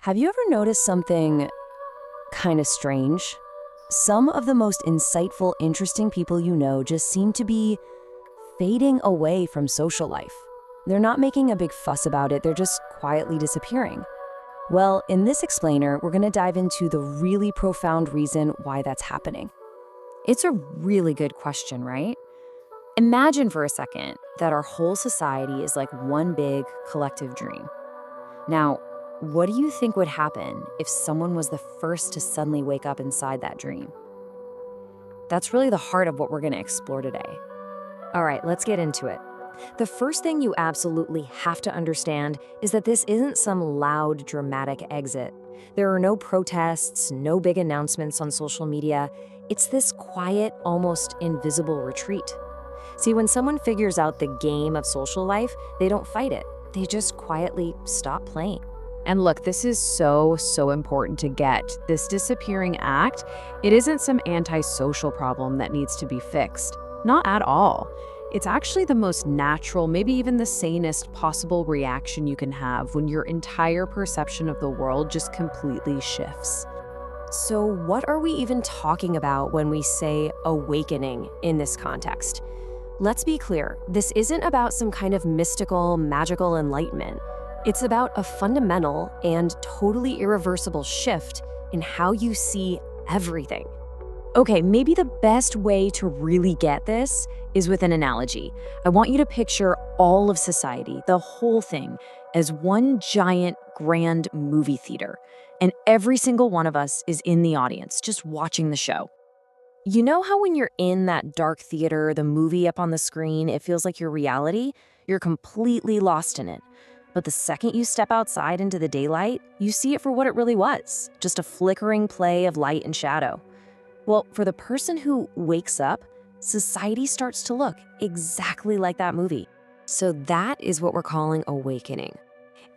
Have you ever noticed something kind of strange? Some of the most insightful, interesting people you know just seem to be fading away from social life. They're not making a big fuss about it, they're just quietly disappearing. Well, in this explainer, we're going to dive into the really profound reason why that's happening. It's a really good question, right? Imagine for a second that our whole society is like one big collective dream. Now, what do you think would happen if someone was the first to suddenly wake up inside that dream? That's really the heart of what we're going to explore today. All right, let's get into it. The first thing you absolutely have to understand is that this isn't some loud, dramatic exit. There are no protests, no big announcements on social media. It's this quiet, almost invisible retreat. See, when someone figures out the game of social life, they don't fight it. They just quietly stop playing. And look, this is so important to get. This disappearing act, it isn't some antisocial problem that needs to be fixed. Not at all. It's actually the most natural, maybe even the sanest possible reaction you can have when your entire perception of the world just completely shifts. So what are we even talking about when we say awakening in this context? Let's be clear, this isn't about some kind of mystical, magical enlightenment. It's about a fundamental and totally irreversible shift in how you see everything. Okay, maybe the best way to really get this is with an analogy. I want you to picture all of society, the whole thing, as one giant, grand movie theater. And every single one of us is in the audience, just watching the show. You know how when you're in that dark theater, the movie up on the screen, it feels like your reality? You're completely lost in it. But the second you step outside into the daylight, you see it for what it really was, just a flickering play of light and shadow. Well, for the person who wakes up, society starts to look exactly like that movie. So that is what we're calling awakening.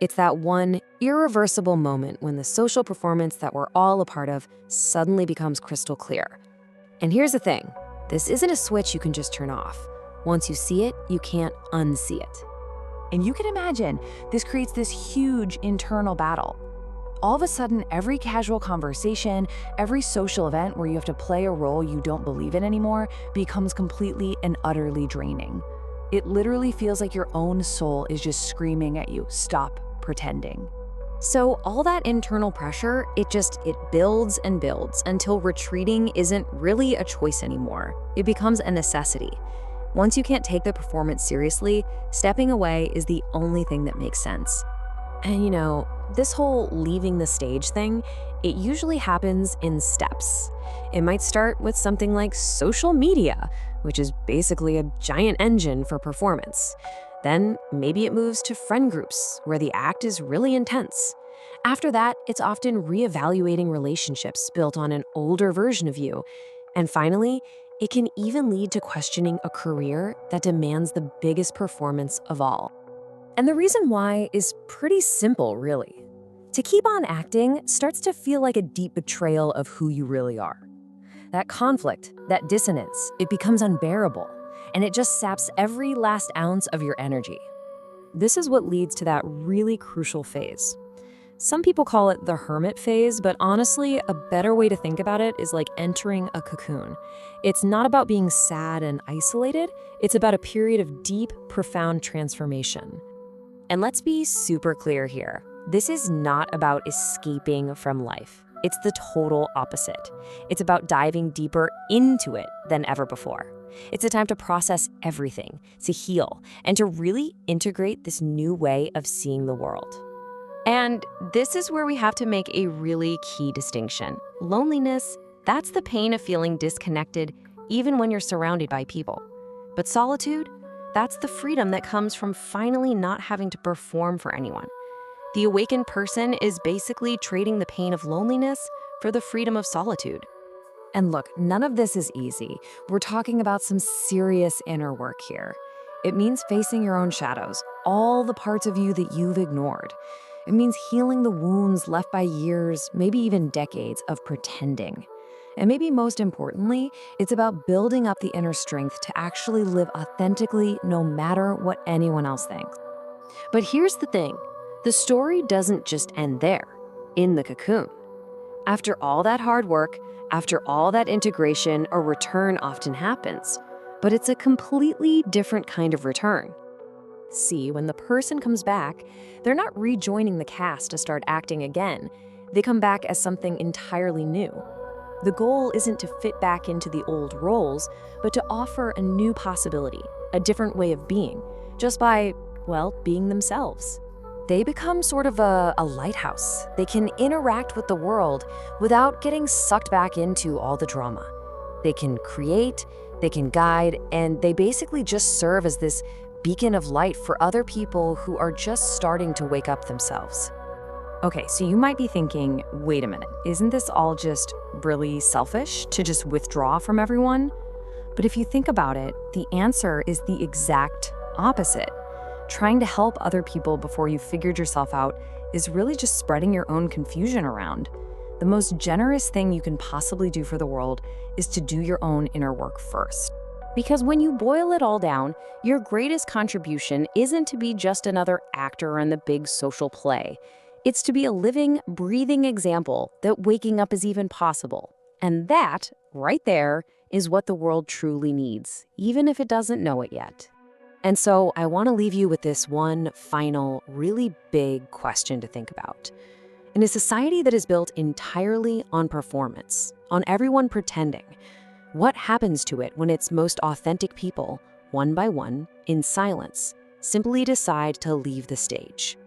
It's that one irreversible moment when the social performance that we're all a part of suddenly becomes crystal clear. And here's the thing, this isn't a switch you can just turn off. Once you see it, you can't unsee it. And you can imagine, this creates this huge internal battle. All of a sudden, every casual conversation, every social event where you have to play a role you don't believe in anymore becomes completely and utterly draining. It literally feels like your own soul is just screaming at you, stop pretending. So all that internal pressure, it builds and builds until retreating isn't really a choice anymore. It becomes a necessity. Once you can't take the performance seriously, stepping away is the only thing that makes sense. And you know, this whole leaving the stage thing, it usually happens in steps. It might start with something like social media, which is basically a giant engine for performance. Then maybe it moves to friend groups, where the act is really intense. After that, it's often reevaluating relationships built on an older version of you. And finally, it can even lead to questioning a career that demands the biggest performance of all. And the reason why is pretty simple, really. To keep on acting starts to feel like a deep betrayal of who you really are. That conflict, that dissonance, it becomes unbearable, and it just saps every last ounce of your energy. This is what leads to that really crucial phase. Some people call it the hermit phase, but honestly, a better way to think about it is like entering a cocoon. It's not about being sad and isolated, it's about a period of deep, profound transformation. And let's be super clear here. This is not about escaping from life. It's the total opposite. It's about diving deeper into it than ever before. It's a time to process everything, to heal, and to really integrate this new way of seeing the world. And this is where we have to make a really key distinction. Loneliness, that's the pain of feeling disconnected even when you're surrounded by people. But solitude, that's the freedom that comes from finally not having to perform for anyone. The awakened person is basically trading the pain of loneliness for the freedom of solitude. And look, none of this is easy. We're talking about some serious inner work here. It means facing your own shadows, all the parts of you that you've ignored. It means healing the wounds left by years, maybe even decades of pretending. And maybe most importantly, it's about building up the inner strength to actually live authentically no matter what anyone else thinks. But here's the thing, the story doesn't just end there. in the cocoon. After all that hard work, after all that integration, a return often happens. But it's a completely different kind of return. See, when the person comes back, they're not rejoining the cast to start acting again. They come back as something entirely new. The goal isn't to fit back into the old roles, but to offer a new possibility, a different way of being, just by, well, being themselves. They become sort of a lighthouse. They can interact with the world without getting sucked back into all the drama. They can create, they can guide, and they basically just serve as this beacon of light for other people who are just starting to wake up themselves. Okay, so you might be thinking, wait a minute, isn't this all just really selfish to just withdraw from everyone? But if you think about it, the answer is the exact opposite. Trying to help other people before you figured yourself out is really just spreading your own confusion around. The most generous thing you can possibly do for the world is to do your own inner work first. Because when you boil it all down, your greatest contribution isn't to be just another actor in the big social play. It's to be a living, breathing example that waking up is even possible. And that, right there, is what the world truly needs, even if it doesn't know it yet. And so I want to leave you with this one final, really big question to think about. In a society that is built entirely on performance, on everyone pretending, what happens to it when its most authentic people, one by one, in silence, simply decide to leave the stage?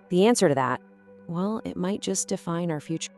The answer to that, well, it might just define our future.